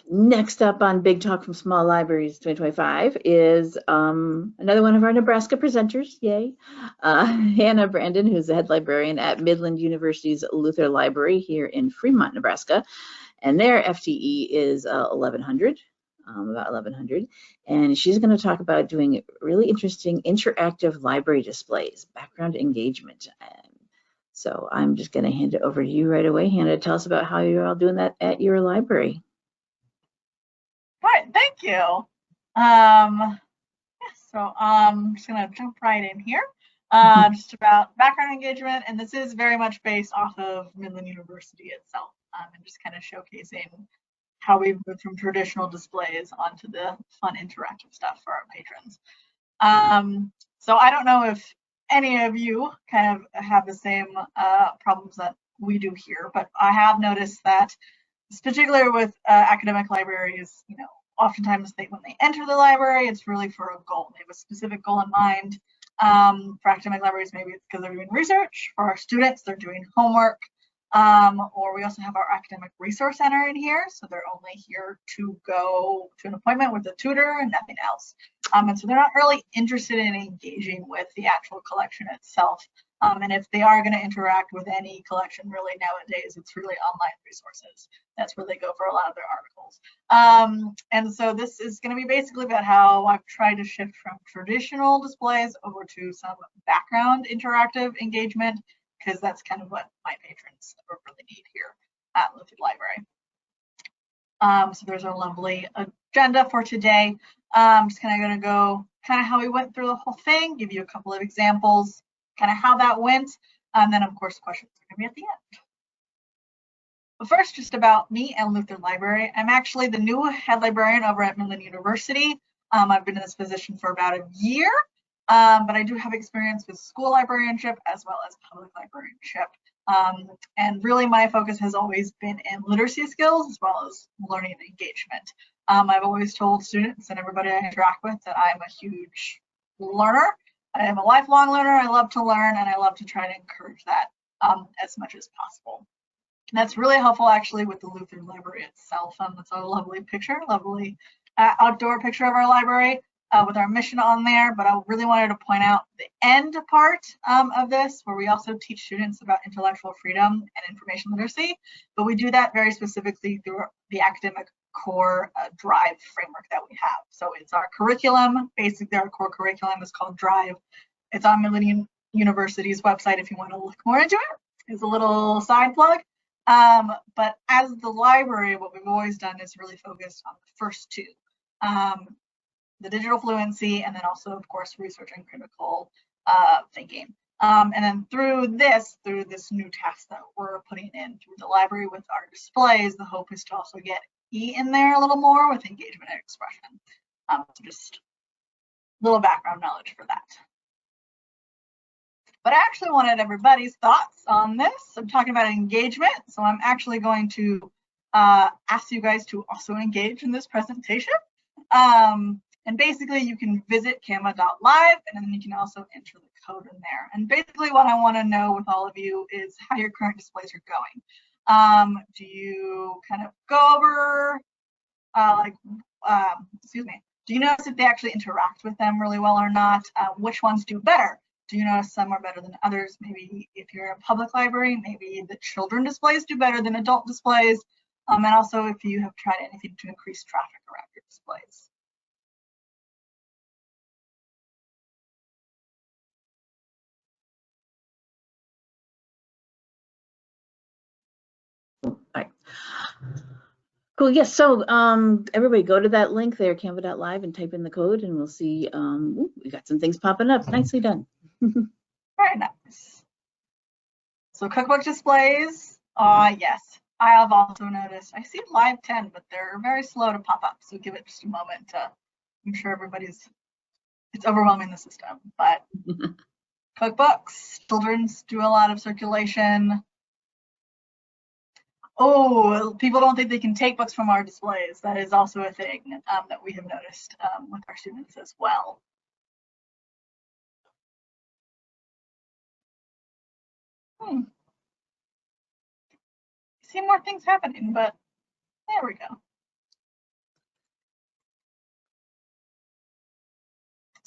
Next up on Big Talk from Small Libraries 2025 is another one of our Nebraska presenters, yay, Hannah Brandon, who's the head librarian at Midland University's Luther Library here in Fremont, Nebraska. And their FTE is 1,100, about 1,100. And she's going to talk about doing really interesting interactive library displays, background engagement. So I'm just going to hand it over to you right away, Hannah. Tell us about how you're all doing that at your library. Right, thank you. I'm just gonna jump right in here. Just about background engagement, and this is very much based off of Midland University itself, and just kind of showcasing how we've moved from traditional displays onto the fun interactive stuff for our patrons. So I don't know if any of you kind of have the same problems that we do here, but I have noticed that, particularly with academic libraries, oftentimes when they enter the library, it's really for a goal. They have a specific goal in mind. For academic libraries, maybe it's because they're doing research. For our students, they're doing homework. Or we also have our academic resource center in here, so they're only here to go to an appointment with a tutor and nothing else. And so they're not really interested in engaging with the actual collection itself. And if they are going to interact with any collection, really nowadays, it's really online resources. That's where they go for a lot of their articles. And so this is going to be basically about how I've tried to shift from traditional displays over to some background interactive engagement, because that's kind of what my patrons really need here at Luther Library. So there's our lovely agenda for today. Just kind of going to go kind of how we went through the whole thing, give you a couple of examples, kind of how that went, and then of course questions are going to be at the end. But first, just about me and Luther Library. I'm actually the new head librarian over at Midland University. I've been in this position for about a year, but I do have experience with school librarianship as well as public librarianship. And really my focus has always been in literacy skills as well as learning and engagement. I've always told students and everybody I interact with that I'm a huge learner. I am a lifelong learner. I love to learn, and I love to try to encourage that as much as possible. And that's really helpful actually with the Luther Library itself. That's a lovely picture, lovely outdoor picture of our library with our mission on there. But I really wanted to point out the end part of this, where we also teach students about intellectual freedom and information literacy. But we do that very specifically through the academic core DRIVE framework that we have. So it's our curriculum. Basically, our core curriculum is called DRIVE. It's on Midland University's website if you want to look more into it. It's a little side plug. But as the library, what we've always done is really focused on the first two, the digital fluency, and then also, of course, research and critical thinking. And then through this new task that we're putting in through the library with our displays, the hope is to also get E in there a little more with engagement and expression. So just a little background knowledge for that. But I actually wanted everybody's thoughts on this. I'm talking about engagement, so I'm actually going to ask you guys to also engage in this presentation. And basically, you can visit canva.live, and then you can also enter the code in there. And basically, what I want to know with all of you is how your current displays are going. Do you kind of go over, do you notice if they actually interact with them really well or not? Which ones do better? Do you notice some are better than others? Maybe if you're a public library, maybe the children displays do better than adult displays. And also if you have tried anything to increase traffic around your displays. All right. Cool. Yes. So everybody go to that link there, canva.live, and type in the code, and we'll see. We got some things popping up. Nicely done. Very nice. So cookbook displays. Yes, I have also noticed. I see live 10, but they're very slow to pop up. So give it just a moment to. I'm sure it's overwhelming the system, but cookbooks, children's do a lot of circulation. Oh, people don't think they can take books from our displays. That is also a thing that we have noticed with our students as well. See more things happening, but there we go.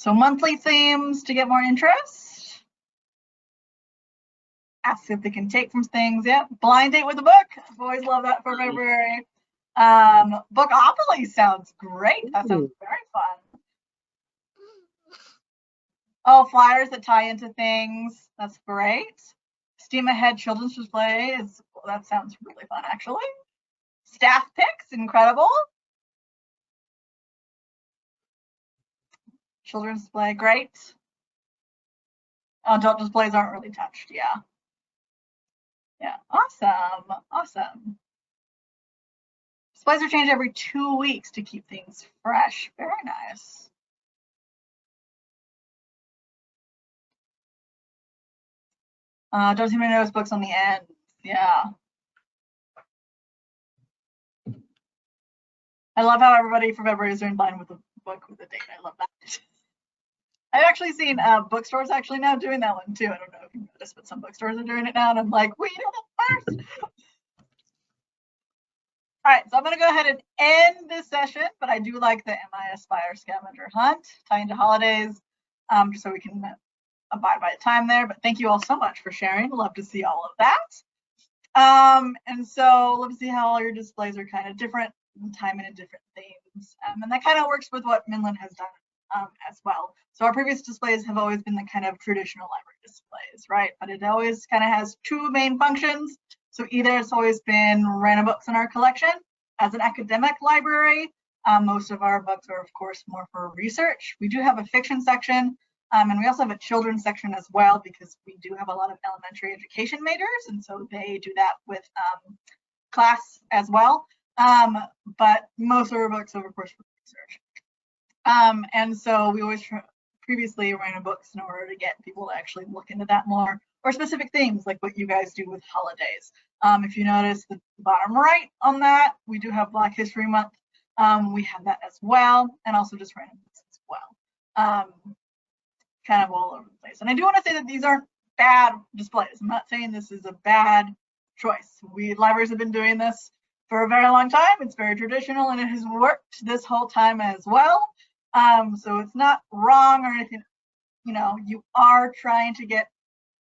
So monthly themes to get more interest. Ask if they can take from things. Yeah, blind date with a book. I've always loved that for February. Bookopoly sounds great. That sounds very fun. Oh, flyers that tie into things. That's great. Steam Ahead children's display is, well, that sounds really fun actually. Staff picks, incredible. Children's display, great. Adult displays aren't really touched, yeah. Yeah, awesome, awesome. Displays are changed every 2 weeks to keep things fresh. Very nice. Don't too many notice books on the end. Yeah. I love how everybody for February is doing blind with a book with a date. I love that. I've actually seen bookstores actually now doing that one too. I don't know if you noticed, but some bookstores are doing it now, and I'm like, we did it first. All right, so I'm going to go ahead and end this session, but I do like the MIS Fire Scavenger Hunt, tying to holidays, just so we can abide by the time there. But thank you all so much for sharing. Love to see all of that. And so let's see how all your displays are kind of different, timing in different themes. And that kind of works with what Midland has done as well. So our previous displays have always been the kind of traditional library displays, right? But it always kind of has two main functions. So either it's always been random books in our collection. As an academic library, most of our books are, of course, more for research. We do have a fiction section, and we also have a children's section as well, because we do have a lot of elementary education majors, and so they do that with class as well. But most of our books are, of course, for research. And so we always previously ran books in order to get people to actually look into that more, or specific themes like what you guys do with holidays. If you notice the bottom right on that, we do have Black History Month. We have that as well, and also just random books as well. Kind of all over the place. And I do want to say that these aren't bad displays. I'm not saying this is a bad choice. We libraries have been doing this for a very long time. It's very traditional, and it has worked this whole time as well. So it's not wrong or anything. You know, you are trying to get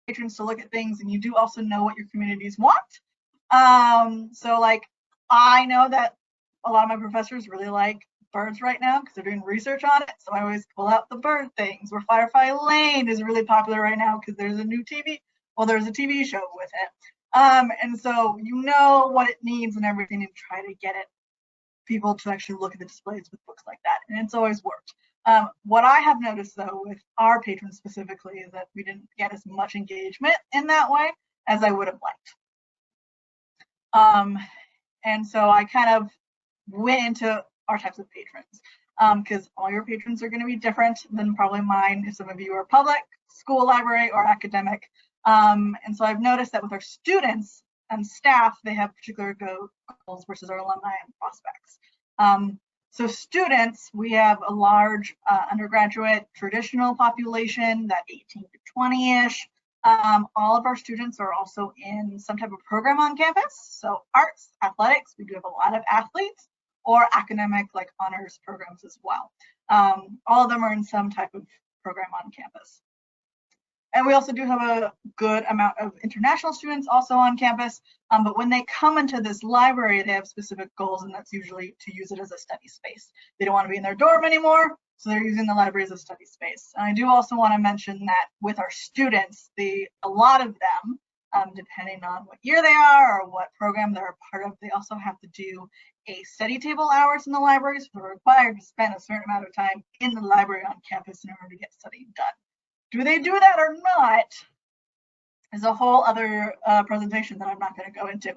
patrons to look at things, and you do also know what your communities want. So like, I know that a lot of my professors really like birds right now because they're doing research on it. So I always pull out the bird things. Where Firefly Lane is really popular right now because there's a new TV. Well, there's a TV show with it. And so you know what it needs and everything, and try to get it people to actually look at the displays with books like that, and it's always worked. What I have noticed though with our patrons specifically is that we didn't get as much engagement in that way as I would have liked. And so I kind of went into our types of patrons, because all your patrons are going to be different than probably mine if some of you are public, school library, or academic. And so I've noticed that with our students and staff, they have particular goals versus our alumni and prospects. So students, we have a large undergraduate traditional population, that 18 to 20-ish. All of our students are also in some type of program on campus. So arts, athletics, we do have a lot of athletes, or academic like honors programs as well. All of them are in some type of program on campus. And we also do have a good amount of international students also on campus. But when they come into this library, they have specific goals, and that's usually to use it as a study space. They don't want to be in their dorm anymore, so they're using the library as a study space. And I do also want to mention that with our students, a lot of them, depending on what year they are or what program they're a part of, they also have to do a study table hours in the library, so they're required to spend a certain amount of time in the library on campus in order to get studying done. Do they do that or not is a whole other presentation that I'm not going to go into.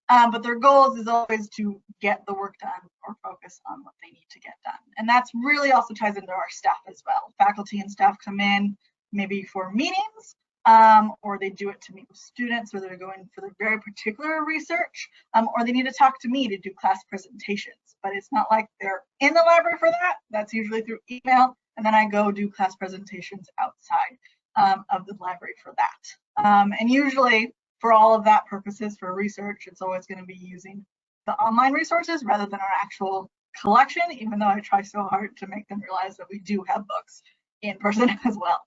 But their goals is always to get the work done or focus on what they need to get done. And that's really also ties into our staff as well. Faculty and staff come in maybe for meetings, or they do it to meet with students, or they're going for their very particular research, or they need to talk to me to do class presentations. But it's not like they're in the library for that. That's usually through email. And then I go do class presentations outside of the library for that. And usually for all of that purposes for research, it's always going to be using the online resources rather than our actual collection, even though I try so hard to make them realize that we do have books in person as well.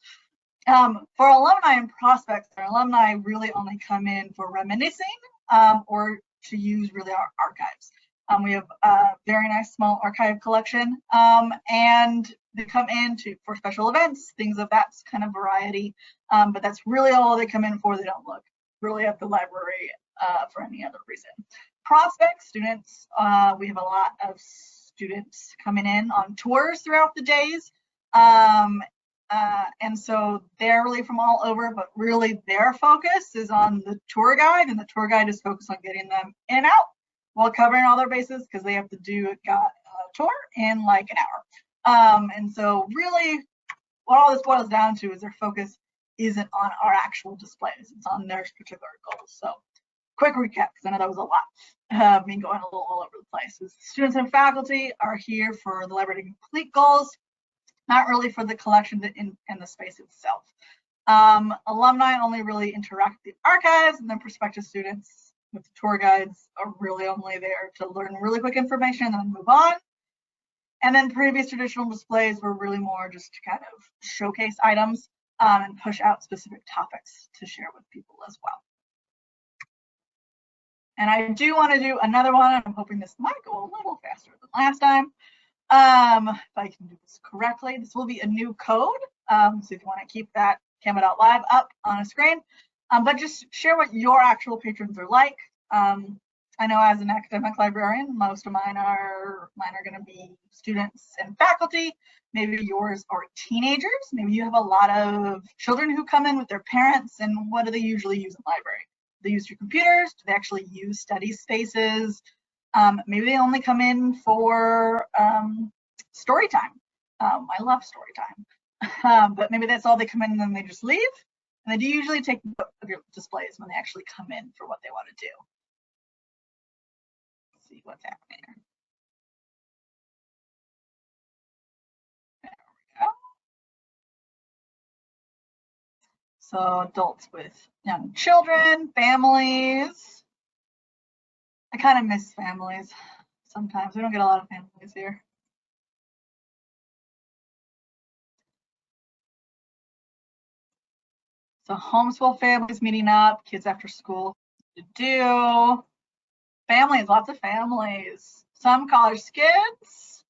For alumni and prospects, our alumni really only come in for reminiscing or to use really our archives. We have a very nice small archive collection, and they come in for special events, things of that kind of variety. But that's really all they come in for. They don't look really at the library for any other reason. Prospect students, we have a lot of students coming in on tours throughout the days. And so they're really from all over, but really their focus is on the tour guide, and the tour guide is focused on getting them in and out while covering all their bases, because they have to do a tour in like an hour. And so really what all this boils down to is their focus isn't on our actual displays, it's on their particular goals. So quick recap, because I know that was a lot, me going a little all over the place. Students and faculty are here for the library to complete goals, not really for the collection in the space itself. Alumni only really interact with the archives, and then prospective students with the tour guides are really only there to learn really quick information and then move on. And then previous traditional displays were really more just to kind of showcase items and push out specific topics to share with people as well. And I do want to do another one, and I'm hoping this might go a little faster than last time. If I can do this correctly, this will be a new code. So if you want to keep that Canva.live up on a screen, but just share what your actual patrons are like. I know as an academic librarian, most of mine are going to be students and faculty. Maybe yours are teenagers. Maybe you have a lot of children who come in with their parents, and what do they usually use in the library? Do they use your computers? Do they actually use study spaces? Maybe they only come in for story time. I love story time, but maybe that's all they come in and then they just leave. And they do usually take note of your displays when they actually come in for what they want to do. Let's see what's happening here. There we go. So adults with young children, families. I kind of miss families sometimes. We don't get a lot of families here. So homeschool families meeting up, kids after school to do. Families, lots of families. Some college kids.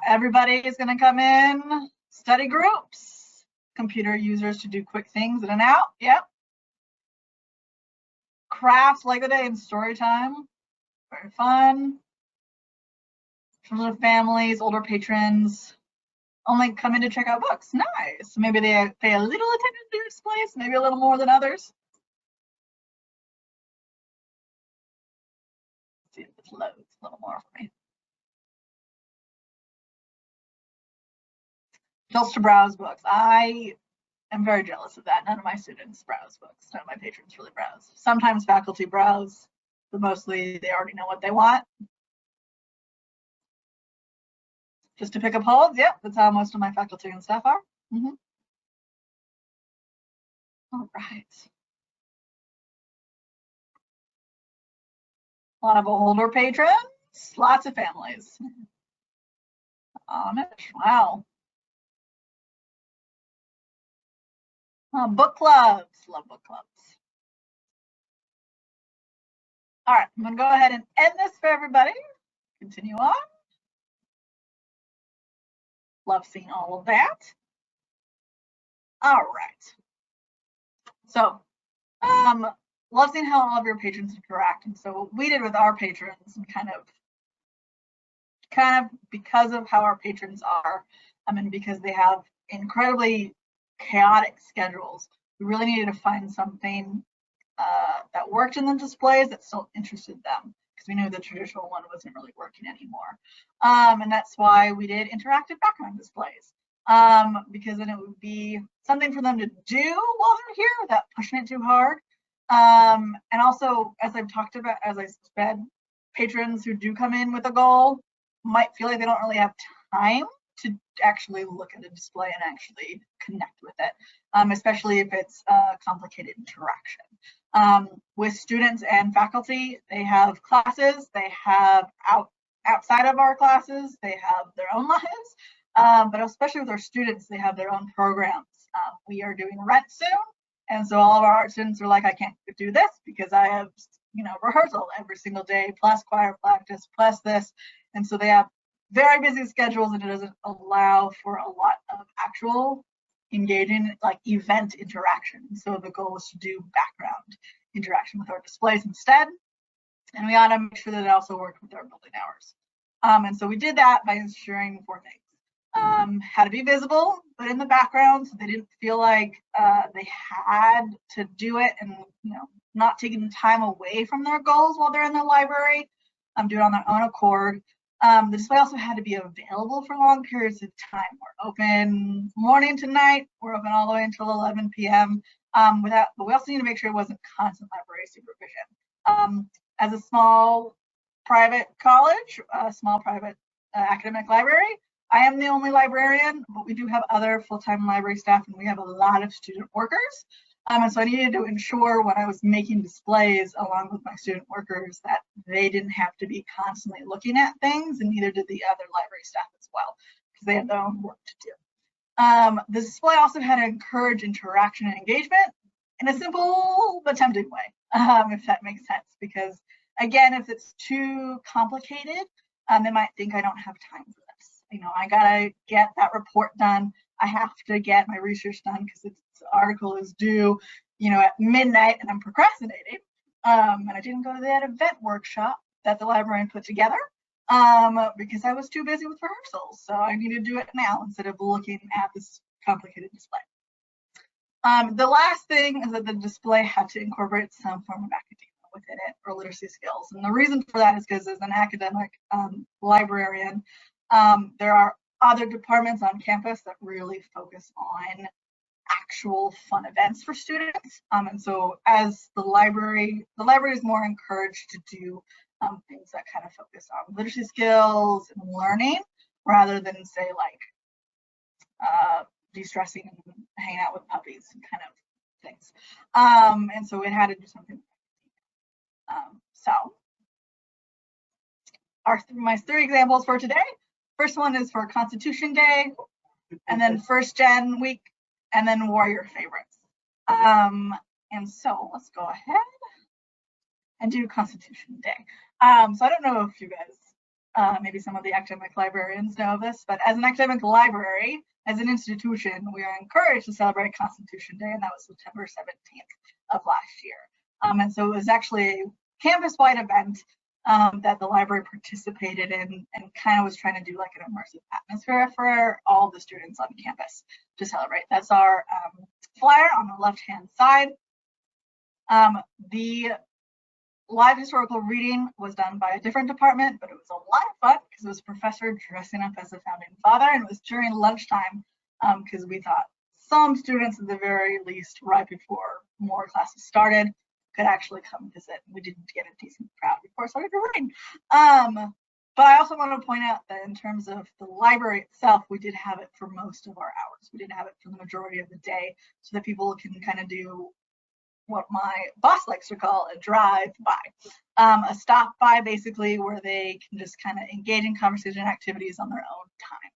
Everybody is going to come in. Study groups. Computer users to do quick things in and out. Yep. Crafts, Lego Day, and story time. Very fun. Children of families, older patrons only come in to check out books. Nice. Maybe they pay a little attention to your displays, maybe a little more than others. Let's see if this loads a little more for me. Just to browse books. I am very jealous of that. None of my students browse books. None of my patrons really browse. Sometimes faculty browse, but mostly they already know what they want. Just to pick up holds, yep, that's how most of my faculty and staff are. All right. A lot of older patrons, lots of families. Amish, wow. Book clubs, love book clubs. All right, I'm gonna go ahead and end this for everybody. Continue on. Love seeing all of that. All right. So, love seeing how all of your patrons interact. And so what we did with our patrons, and kind of because of how our patrons are, and because they have incredibly chaotic schedules, we really needed to find something that worked in the displays that still interested them, because we knew the traditional one wasn't really working anymore. And that's why we did interactive background displays, because then it would be something for them to do while they're here without pushing it too hard. And also, as I've talked about, as I said, patrons who do come in with a goal might feel like they don't really have time to actually look at a display and actually connect with it, especially if it's a complicated interaction. With students and faculty, they have classes, they have outside of our classes, they have their own lives. but especially with our students, they have their own programs. We are doing rent soon, and so all of our art students are like, I can't do this because I have, rehearsal every single day, plus choir practice, plus this. And so they have very busy schedules, and it doesn't allow for a lot of actual engaging, like event interaction. So the goal is to do background interaction with our displays instead. And we ought to make sure that it also worked with our building hours. And so we did that by ensuring 4 things. Had to be visible, but in the background, so they didn't feel like they had to do it, and not taking time away from their goals while they're in the library. Do it on their own accord. The display also had to be available for long periods of time. We're open morning to night. We're open all the way until 11 p.m. But we also need to make sure it wasn't constant library supervision. As a small private college, a small private academic library, I am the only librarian, but we do have other full-time library staff, and we have a lot of student workers. And so I needed to ensure when I was making displays along with my student workers that they didn't have to be constantly looking at things, and neither did the other library staff as well, because they had their own work to do. The display also had to encourage interaction and engagement in a simple but tempting way, if that makes sense, because again, if it's too complicated, they might think I don't have time for this. I gotta get that report done. I have to get my research done because the article is due, at midnight, and I'm procrastinating. And I didn't go to that event workshop that the librarian put together because I was too busy with rehearsals. So I need to do it now instead of looking at this complicated display. The last thing is that the display had to incorporate some form of academia within it, or literacy skills. And the reason for that is because as an academic librarian, there are other departments on campus that really focus on actual fun events for students. And so as the library is more encouraged to do things that kind of focus on literacy skills and learning, rather than say like de-stressing and hanging out with puppies and kind of things. And so it had to do something. So my 3 examples for today. First one is for Constitution Day, and then First Gen Week, and then Warrior Favorites. And so let's go ahead and do Constitution Day. So I don't know if you guys, maybe some of the academic librarians know this, but as an academic library, as an institution, we are encouraged to celebrate Constitution Day, and that was September 17th of last year. And so it was actually a campus-wide event that the library participated in, and kind of was trying to do like an immersive atmosphere for all the students on campus to celebrate. That's our flyer on the left-hand side. The live historical reading was done by a different department, but it was a lot of fun because it was a professor dressing up as a founding father, and it was during lunchtime because we thought some students at the very least, right before more classes started, could actually come visit. We didn't get a decent crowd before it started to rain. But I also want to point out that in terms of the library itself, we did have it for most of our hours. We didn't have it for the majority of the day, so that people can kind of do what my boss likes to call a drive-by. A stop-by, basically, where they can just kind of engage in conversation activities on their own time.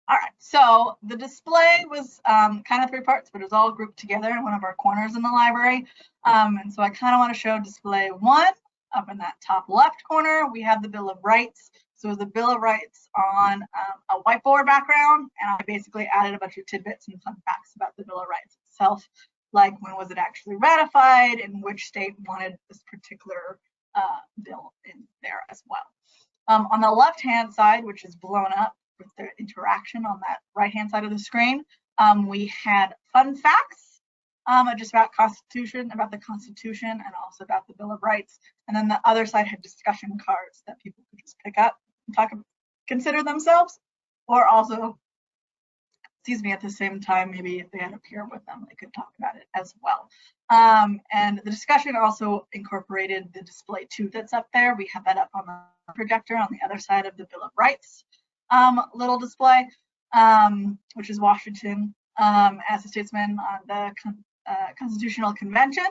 All right, so the display was kind of 3 parts, but it was all grouped together in one of our corners in the library. And so I kind of want to show display 1 up in that top left corner. We have the Bill of Rights. So it was the Bill of Rights on a whiteboard background, and I basically added a bunch of tidbits and fun facts about the Bill of Rights itself, like when was it actually ratified and which state wanted this particular bill in there as well. On the left-hand side, which is blown up with the interaction on that right-hand side of the screen, we had fun facts just about the Constitution and also about the Bill of Rights. And then the other side had discussion cards that people could just pick up and consider themselves, or also, at the same time, maybe if they had a peer with them, they could talk about it as well. And the discussion also incorporated the display 2 that's up there. We have that up on the projector on the other side of the Bill of Rights little display, which is Washington as a statesman on the Constitutional Convention.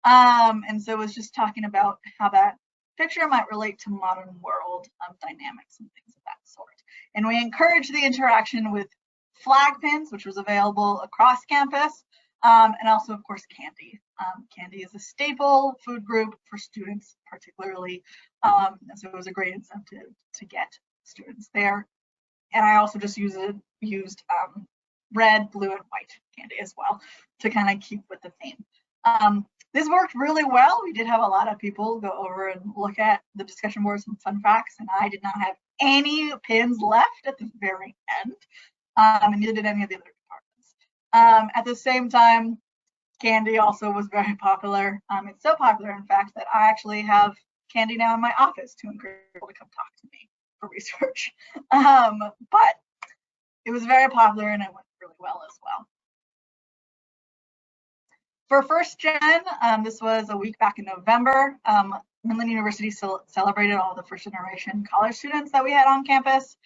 And so it was just talking about how that picture might relate to modern world dynamics and things of that sort. And we encourage the interaction with flag pins, which was available across campus, and also, of course, candy. Candy is a staple food group for students, particularly, and so it was a great incentive to get students there. And I also just used red, blue, and white candy as well to kind of keep with the theme. This worked really well. We did have a lot of people go over and look at the discussion boards and fun facts, and I did not have any pins left at the very end, and neither did any of the other departments. At the same time, candy also was very popular. It's so popular, in fact, that I actually have candy now in my office to encourage people to come talk to me for research. But it was very popular and it went really well as well. For first gen, this was a week back in November. Midland University celebrated all the first generation college students that we had on campus.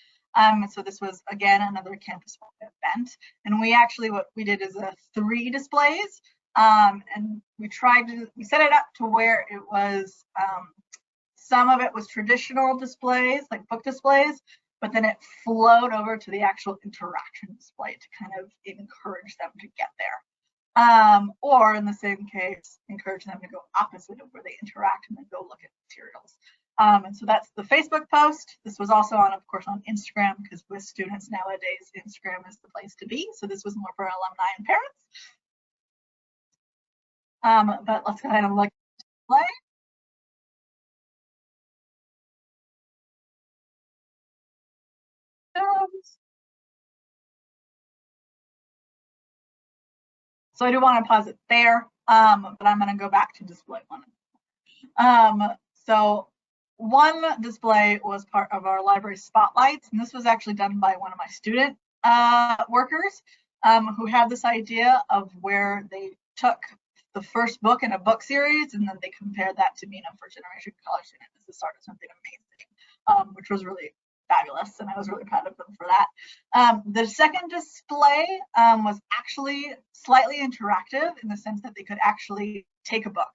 So this was, again, another campus event. And what we did is 3 displays. And we set it up to where it was, some of it was traditional displays, like book displays, but then it flowed over to the actual interaction display to kind of encourage them to get there. Or in the same case, encourage them to go opposite of where they interact and then go look at materials. And so that's the Facebook post. This was also on, of course, on Instagram, because with students nowadays, Instagram is the place to be. So this was more for alumni and parents. But let's go ahead and look at the display. So I do want to pause it there, but I'm going to go back to display 1. So one display was part of our library spotlights, and this was actually done by one of my student workers who had this idea of where they took the first book in a book series and then they compared that to being a first generation college student as the start of something amazing, which was really fabulous, and I was really proud of them for that. The second display was actually slightly interactive in the sense that they could actually take a book.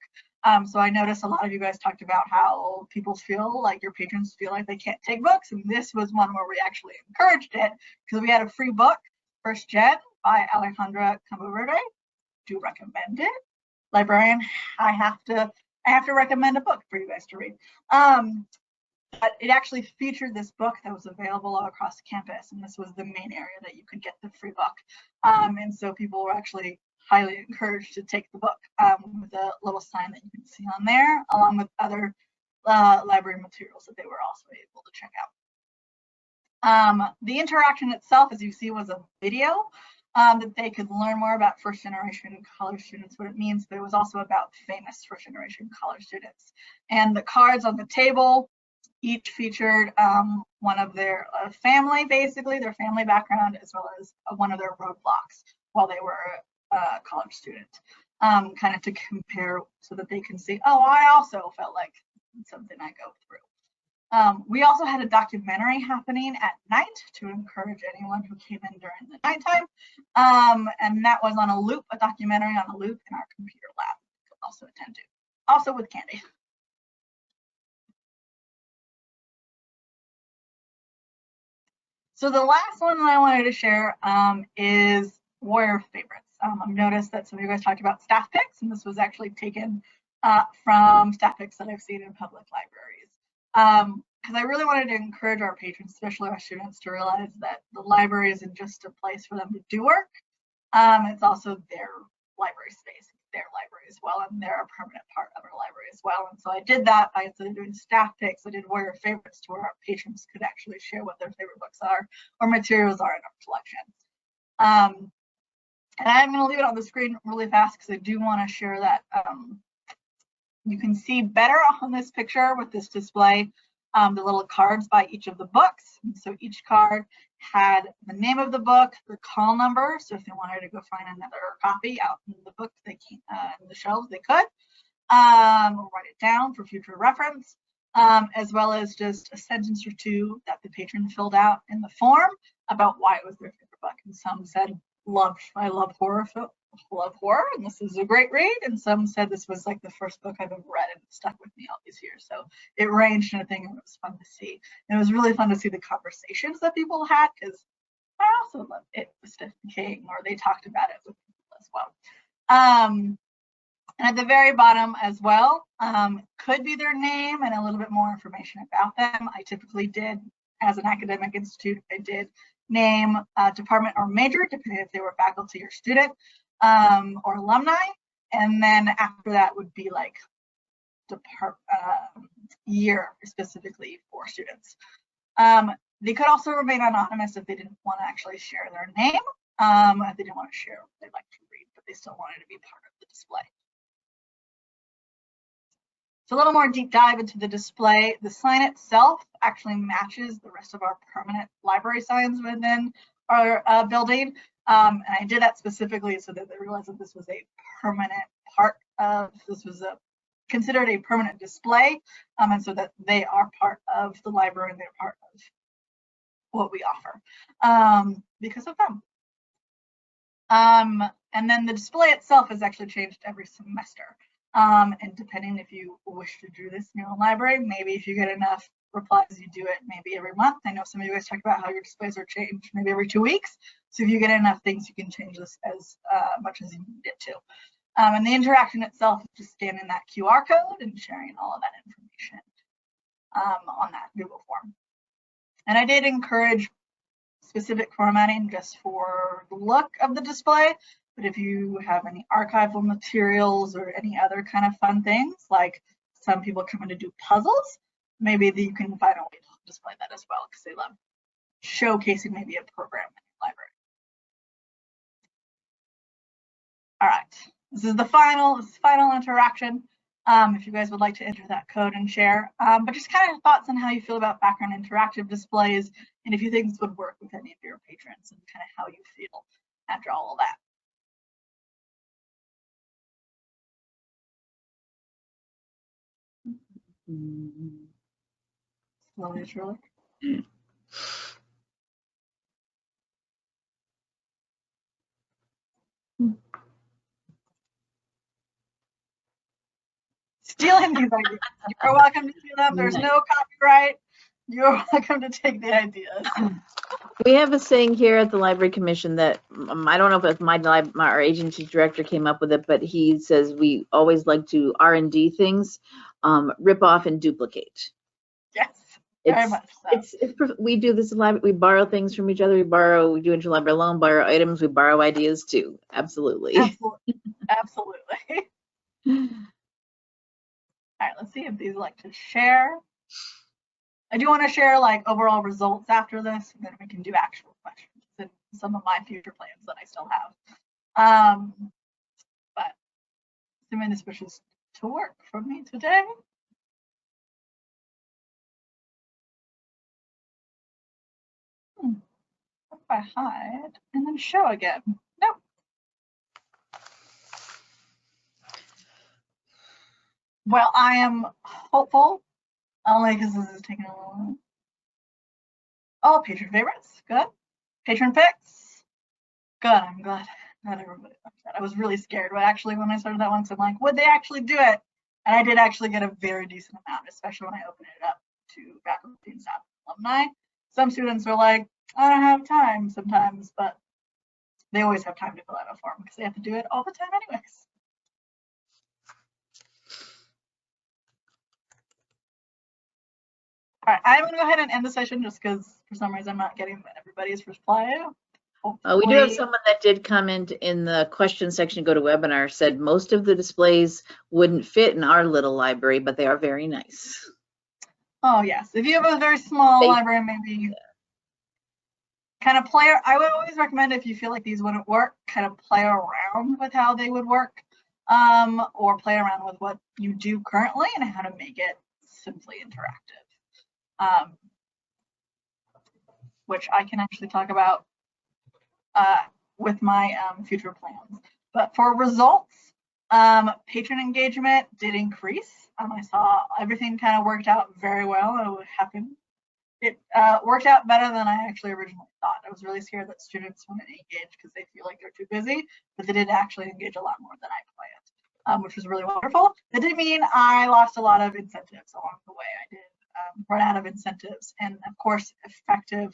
So I noticed a lot of you guys talked about how people feel like your patrons feel like they can't take books, and this was one where we actually encouraged it because we had a free book, First Gen by Alejandra Campoverde. Do recommend it. Librarian, I have to recommend a book for you guys to read. But it actually featured this book that was available all across campus, and this was the main area that you could get the free book. And so people were actually highly encouraged to take the book with a little sign that you can see on there, along with other library materials that they were also able to check out. The interaction itself, as you see, was a video that they could learn more about first generation college students, what it means, but it was also about famous first generation college students. And the cards on the table each featured one of their family, basically, their family background, as well as one of their roadblocks while they were a college student, kind of to compare so that they can see, oh, I also felt like something I go through. We also had a documentary happening at night to encourage anyone who came in during the nighttime, and that was on a loop, a documentary on a loop in our computer lab. You could also attend to, also with candy. So the last one that I wanted to share is warrior favorites. I've noticed that some of you guys talked about staff picks, and this was actually taken from staff picks that I've seen in public libraries. Because I really wanted to encourage our patrons, especially our students, to realize that the library isn't just a place for them to do work. It's also their library space, their library as well, and they're a permanent part of our library as well. And so I did that by, instead of doing staff picks, I did warrior favorites to where our patrons could actually share what their favorite books are or materials are in our collection. And I'm going to leave it on the screen really fast because I do want to share that you can see better on this picture with this display the little cards by each of the books. And so each card had the name of the book, the call number. So if they wanted to go find another copy out in the book, they can, in the shelves, they could write it down for future reference, as well as just a sentence or two that the patron filled out in the form about why it was their favorite book. And some said, I love horror, and this is a great read. And some said this was like the first book I've ever read and it stuck with me all these easier. So it ranged, and I think it was fun to see. And it was really fun to see the conversations that people had, because I also loved it with Stephen King, or they talked about it with people as well. And at the very bottom as well, could be their name and a little bit more information about them. I typically did, as an academic institute, I did name, department or major, depending if they were faculty or student, or alumni. And then after that would be like year specifically for students. They could also remain anonymous if they didn't want to actually share their name, if they didn't want to share what they'd like to read, but they still wanted to be part of the display. So a little more deep dive into the display. The sign itself actually matches the rest of our permanent library signs within our building. And I did that specifically so that they realized that this was a permanent part of, this was considered a permanent display, and so that they are part of the library and they're part of what we offer because of them. And then the display itself has actually changed every semester. And depending if you wish to do this in your own library, maybe if you get enough replies, you do it maybe every month. I know some of you guys talk about how your displays are changed maybe every 2 weeks. So if you get enough things, you can change this as much as you need it to. And the interaction itself is just scanning that QR code and sharing all of that information on that Google form. And I did encourage specific formatting just for the look of the display. But if you have any archival materials or any other kind of fun things, like some people come in to do puzzles, maybe you can find a way to display that as well, because they love showcasing maybe a program in your library. All right, this is the final interaction. If you guys would like to enter that code and share, but just kind of thoughts on how you feel about background interactive displays, and if you think this would work with any of your patrons, and kind of how you feel after all of that. Slowly, surely. Stealing these ideas. You're welcome to steal them. There's no copyright. You're welcome to take the ideas. We have a saying here at the Library Commission that I don't know if it's our agency director came up with it, but he says we always like to R&D things, rip off and duplicate. Yes, very much so. We do this a lot. We borrow things from each other. We do interlibrary loan, borrow items. We borrow ideas too. Absolutely. Absolutely. All right, let's see if these like to share. I do want to share like overall results after this, and then we can do actual questions and some of my future plans that I still have. But assuming this wishes to work for me today. What if I hide and then show again? Nope. Well, I am hopeful, only because this is taking a little while. Oh, patron favorites, good. Patron picks, good. I'm glad everybody liked that. I was really scared, but actually when I started that one, so I'm like, would they actually do it? And I did actually get a very decent amount, especially when I opened it up to faculty and staff alumni. Some students are like, I don't have time sometimes, but they always have time to fill out a form because they have to do it all the time anyways. All right, I'm going to go ahead and end the session just because for some reason I'm not getting everybody's reply. We do have someone that did comment in the question section, go to webinar, said most of the displays wouldn't fit in our little library, but they are very nice. Oh, yes. If you have a very small library, maybe kind of play. I would always recommend if you feel like these wouldn't work, kind of play around with how they would work, or play around with what you do currently and how to make it simply interactive. Which I can actually talk about with my future plans. But for results, patron engagement did increase. I saw everything kind of worked out very well. It worked out better than I actually originally thought. I was really scared that students wouldn't engage because they feel like they're too busy, but they did actually engage a lot more than I which was really wonderful. That did mean I lost a lot of incentives along the way. I did run out of incentives, and of course, effective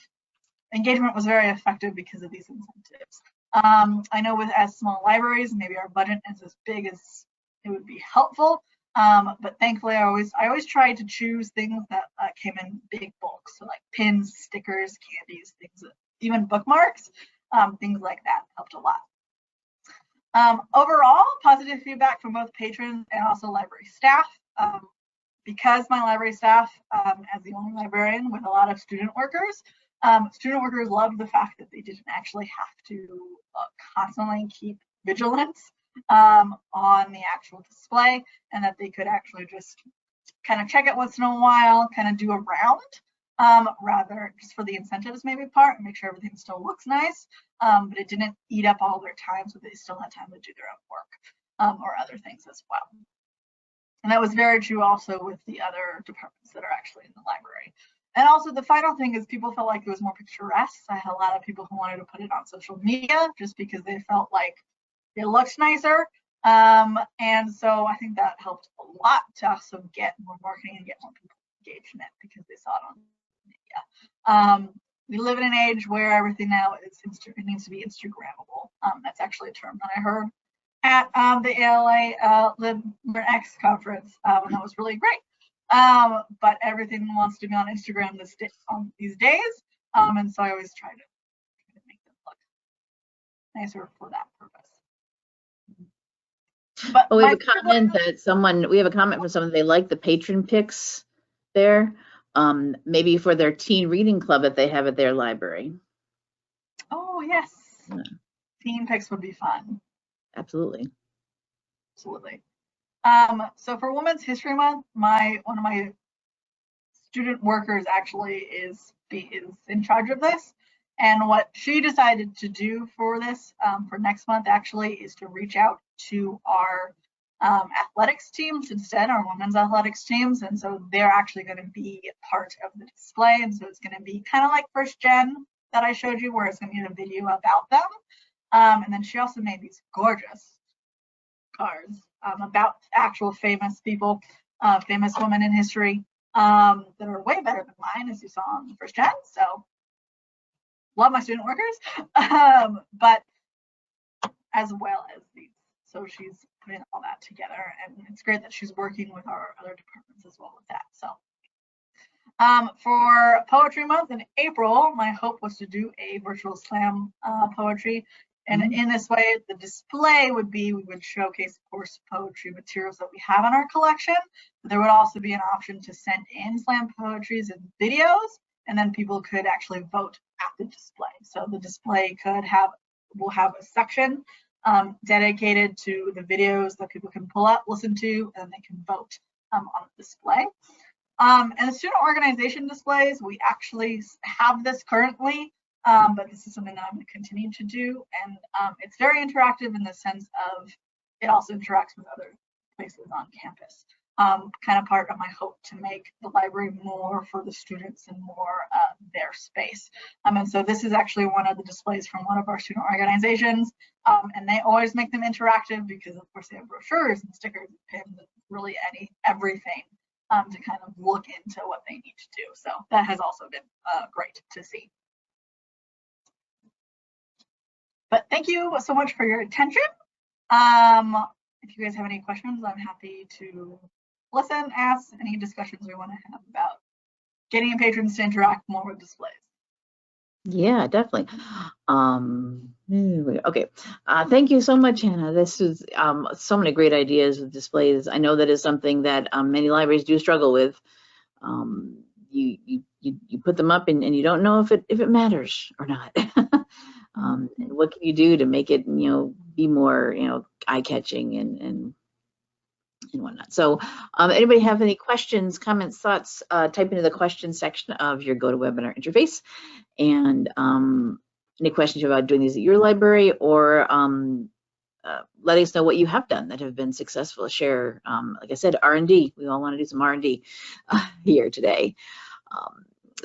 engagement was very effective because of these incentives. I know as small libraries, maybe our budget is as big as it would be helpful, but thankfully I always tried to choose things that came in big bulk, so like pins, stickers, candies, things, even bookmarks, things like that helped a lot. Overall, positive feedback from both patrons and also library staff. Because my library staff, as the only librarian with a lot of student workers loved the fact that they didn't actually have to constantly keep vigilance on the actual display, and that they could actually just kind of check it once in a while, kind of do a round, rather just for the incentives maybe part, and make sure everything still looks nice, but it didn't eat up all their time, so they still had time to do their own work or other things as well. And that was very true also with the other departments that are actually in the library. And also the final thing is people felt like it was more picturesque. I had a lot of people who wanted to put it on social media just because they felt like it looks nicer. And so I think that helped a lot to also get more marketing and get more people engaged in it because they saw it on media. We live in an age where everything now is it needs to be Instagrammable. That's actually a term that I heard at the ALA Librarian conference, and that was really great. But everything wants to be on Instagram these days, and so I always try to make them look nicer for that purpose. But we have a comment we have a comment from someone, they like the patron pics there, maybe for their teen reading club that they have at their library. Oh yes, yeah. Teen pics would be fun. Absolutely. Absolutely. So for Women's History Month, one of my student workers actually is in charge of this. And what she decided to do for this, for next month actually, is to reach out to our athletics teams instead, our women's athletics teams. And so they're actually going to be part of the display. And so it's going to be kind of like First Gen that I showed you, where it's going to be a video about them. And then she also made these gorgeous cards about actual famous people, famous women in history, that are way better than mine, as you saw on the First Gen. So love my student workers, but as well as these. So she's putting all that together, and it's great that she's working with our other departments as well with that. So for Poetry Month in April, my hope was to do a virtual slam poetry. And in this way, the display would be, we would showcase, of course, poetry materials that we have in our collection. But there would also be an option to send in slam poetries and videos, and then people could actually vote at the display. So the display will have a section dedicated to the videos that people can pull up, listen to, and they can vote on the display. And the student organization displays, we actually have this currently. But this is something that I'm going to continue to do, and it's very interactive in the sense of it also interacts with other places on campus. Kind of part of my hope to make the library more for the students and more their space. And so this is actually one of the displays from one of our student organizations, and they always make them interactive because, of course, they have brochures and stickers and pins and really everything to kind of look into what they need to do. So that has also been great to see. But thank you so much for your attention. If you guys have any questions, I'm happy to listen, ask any discussions we want to have about getting patrons to interact more with displays. Yeah, definitely. Okay. Thank you so much, Hannah. This is so many great ideas with displays. I know that is something that many libraries do struggle with. You put them up and you don't know if it matters or not. And what can you do to make it, be more, eye-catching and whatnot. So anybody have any questions, comments, thoughts, type into the questions section of your GoToWebinar interface. And any questions about doing these at your library, or letting us know what you have done that have been successful. Share, like I said, R&D. We all want to do some R&D here today.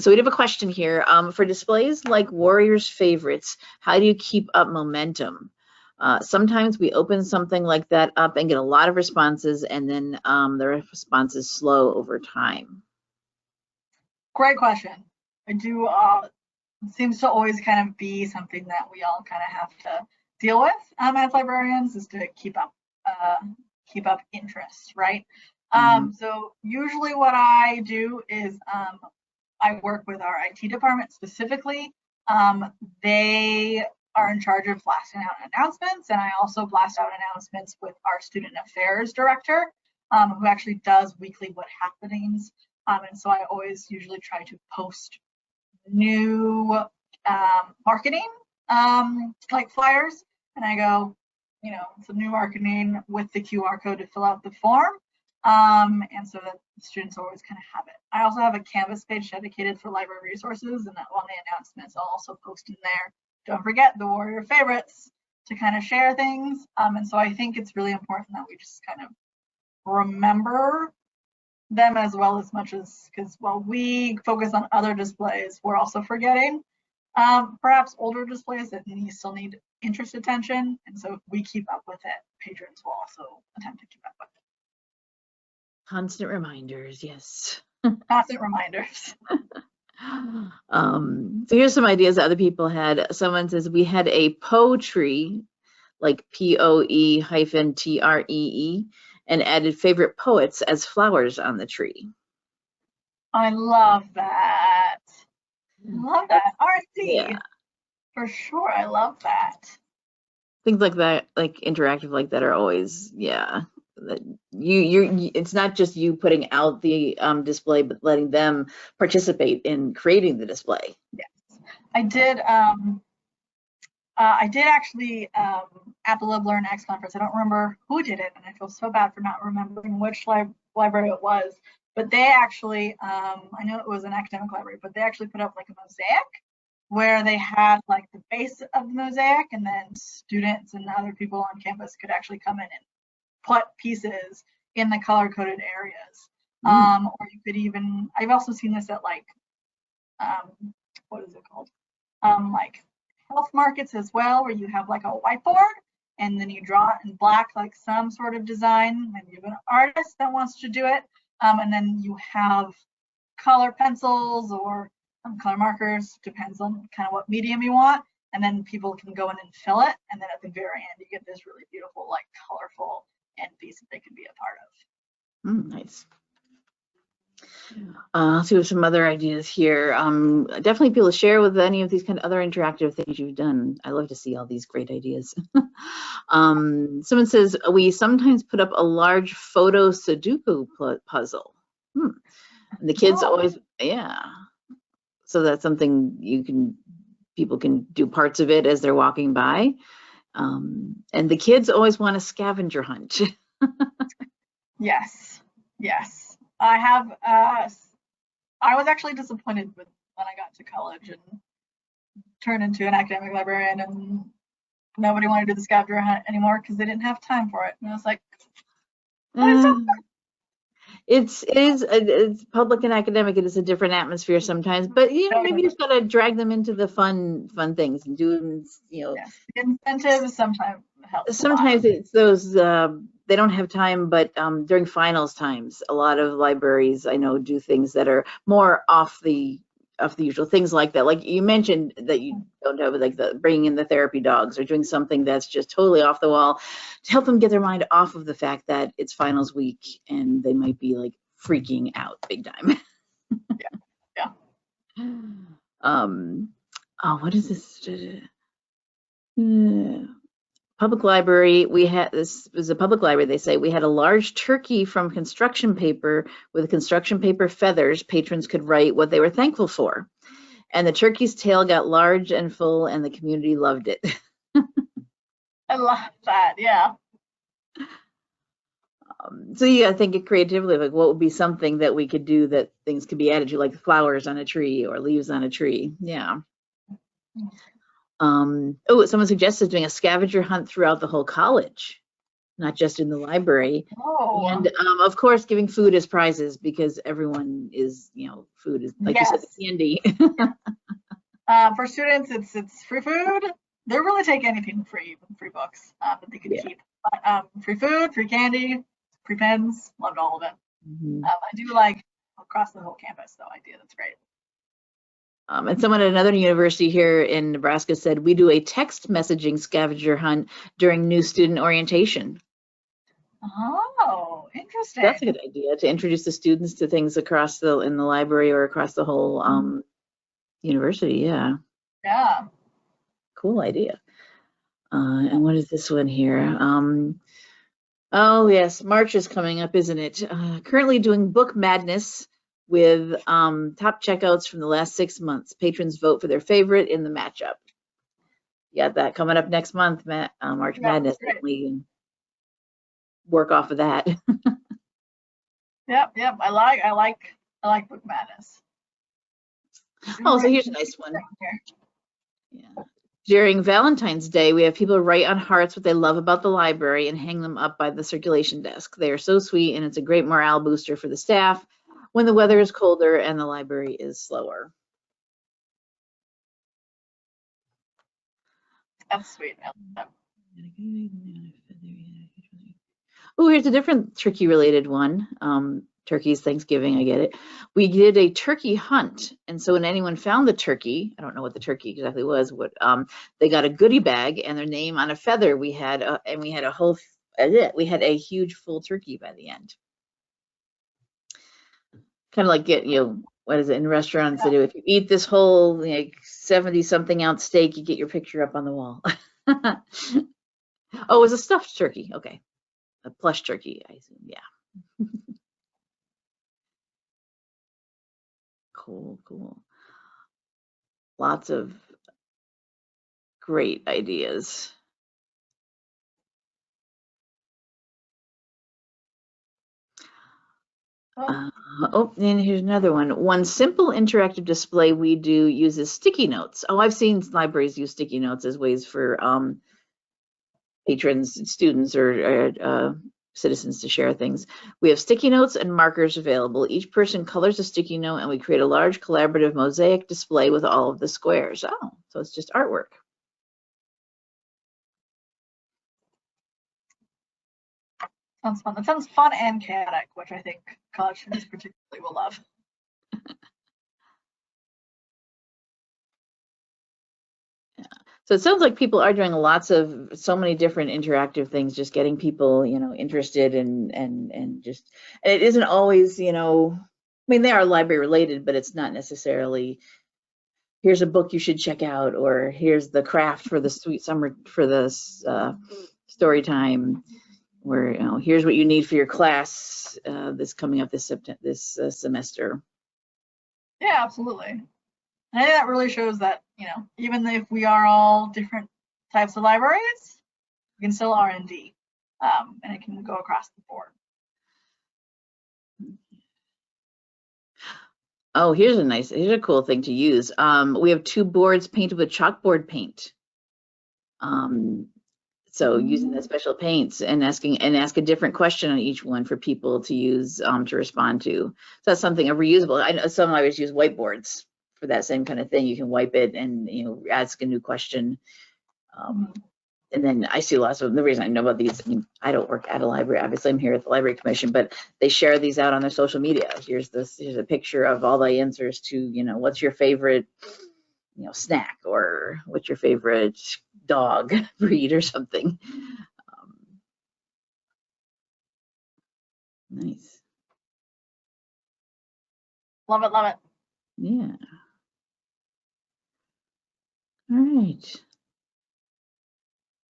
So we have a question here. For displays like Warriors Favorites, how do you keep up momentum? Sometimes we open something like that up and get a lot of responses, and then the responses slow over time. Great question. I do, it seems to always kind of be something that we all kind of have to deal with as librarians, is to keep up interest, right? So usually what I do is I work with our IT department specifically. They are in charge of blasting out announcements, and I also blast out announcements with our student affairs director, who actually does weekly what happenings. And so I always usually try to post new marketing like flyers, and I go, you know, some new marketing with the QR code to fill out the form, and so that the students always kind of have it. I also have a Canvas page dedicated for library resources, and that on the announcements I'll also post in there. Don't forget the Warrior favorites to kind of share things, and so I think it's really important that we just kind of remember them as well, as much as, because while we focus on other displays, we're also forgetting perhaps older displays that still need interest attention, and so if we keep up with it, patrons will also attempt to keep up with it. Constant reminders, yes. Constant reminders. So here's some ideas that other people had. Someone says we had a poetry, like POE-TREE, and added favorite poets as flowers on the tree. I love that. Love that. RC. Yeah. For sure, I love that. Things like that, like interactive like that, are always, yeah. It's not just you putting out the display, but letting them participate in creating the display. Yes, I did. I did actually at the Librarian X conference. I don't remember who did it, and I feel so bad for not remembering which library it was. But they actually, I know it was an academic library, but they actually put up like a mosaic where they had like the base of the mosaic, and then students and other people on campus could actually come in and put pieces in the color-coded areas. Or you could even, I've also seen this at like, what is it called? Like health markets as well, where you have like a whiteboard and then you draw it in black, like some sort of design. Maybe you have an artist that wants to do it. And then you have color pencils or color markers, depends on kind of what medium you want. And then people can go in and fill it. And then at the very end, you get this really beautiful, like colorful end piece that they can be a part of. Nice. Let's see what some other ideas here. Definitely people to share with any of these kind of other interactive things you've done. I love to see all these great ideas. Someone says, we sometimes put up a large photo Sudoku puzzle. And the kids always, yeah. So that's something people can do parts of it as they're walking by. And the kids always want a scavenger hunt. Yes, yes. I have, I was actually disappointed when I got to college and turned into an academic librarian, and nobody wanted to do the scavenger hunt anymore because they didn't have time for it. And I was like, it's public and academic. It is a different atmosphere sometimes, but you know, maybe you just gotta drag them into the fun things and do them. You know, yes. Incentives sometimes help. Sometimes it's those they don't have time, but during finals times, a lot of libraries I know do things that are more off the usual, things like that. Like you mentioned that you don't have, like bringing in the therapy dogs or doing something that's just totally off the wall to help them get their mind off of the fact that it's finals week and they might be like freaking out big time. Yeah. Oh, what is this? Public library, this was a public library, they say, we had a large turkey from construction paper with construction paper feathers. Patrons could write what they were thankful for. And the turkey's tail got large and full and the community loved it. I love that, yeah. So you gotta think of creatively, like what would be something that we could do that things could be added to, like flowers on a tree or leaves on a tree, yeah. Oh, someone suggested doing a scavenger hunt throughout the whole college, not just in the library. Oh. And of course, giving food as prizes, because everyone is, you know, food is, like you said, the candy. For students, it's free food. they'll really take anything free, even free books that they can keep. But, free food, free candy, free pens, loved all of it. I do like across the whole campus though idea. That's great. And someone at another university here in Nebraska said, we do a text messaging scavenger hunt during new student orientation. Oh, interesting. That's a good idea, to introduce the students to things across in the library or across the whole university. Yeah. Yeah. Cool idea. And what is this one here? Oh yes, March is coming up, isn't it? Currently doing Book Madness with top checkouts from the last 6 months. Patrons vote for their favorite in the matchup. Yeah, that coming up next month, March Madness. We work off of that. Yep. I like Book Madness. Oh, so here's a nice one. Yeah. During Valentine's Day, we have people write on hearts what they love about the library and hang them up by the circulation desk. They are so sweet, and it's a great morale booster for the staff when the weather is colder and the library is slower. That's sweet. Oh, here's a different turkey-related one. Turkey's Thanksgiving, I get it. We did a turkey hunt, and so when anyone found the turkey, I don't know what the turkey exactly was, they got a goodie bag and their name on a feather. We had a huge full turkey by the end. Kind of like what is it in restaurants they do? If you eat this whole 70-something ounce steak, you get your picture up on the wall. Oh, it was a stuffed turkey. Okay, a plush turkey, I assume. Yeah. Cool. Lots of great ideas. And here's another one. One simple interactive display we do uses sticky notes. Oh, I've seen libraries use sticky notes as ways for patrons, students, or citizens to share things. We have sticky notes and markers available. Each person colors a sticky note and we create a large collaborative mosaic display with all of the squares. Oh, so it's just artwork. Sounds fun. That sounds fun and chaotic, which I think college students particularly will love. Yeah. So it sounds like people are doing so many different interactive things, just getting people, interested and it isn't always, they are library related, but it's not necessarily, here's a book you should check out, or here's the craft for the sweet summer, for this story time, or here's what you need for your class this coming up this semester. Yeah, absolutely. And I think that really shows that, even if we are all different types of libraries, we can still R&D, and it can go across the board. Oh, here's a cool thing to use. We have 2 boards painted with chalkboard paint. So using the special paints and ask a different question on each one for people to use to respond to. So that's something reusable. I know some libraries use whiteboards for that same kind of thing. You can wipe it and ask a new question. And then I see lots of the reason I know about these. I don't work at a library. Obviously, I'm here at the Library Commission, but they share these out on their social media. Here's a picture of all the answers to what's your favorite snack, or what's your favorite dog breed or something. Nice. Love it. Yeah. All right.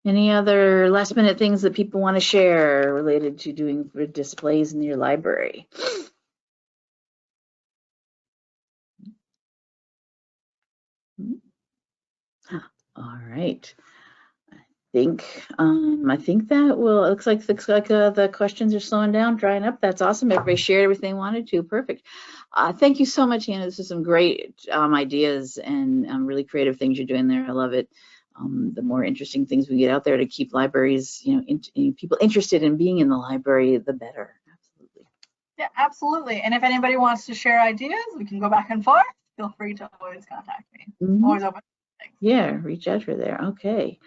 Any other last minute things that people want to share related to doing displays in your library? All right. I think that will. It looks like the questions are slowing down, drying up. That's awesome. Everybody shared everything they wanted to. Perfect. Thank you so much, Hannah. This is some great ideas and really creative things you're doing there. I love it. The more interesting things we get out there to keep libraries, people interested in being in the library, the better. Absolutely. Yeah, absolutely. And if anybody wants to share ideas, we can go back and forth. Feel free to always contact me. Always open. Thanks. Yeah, reach out for there. Okay.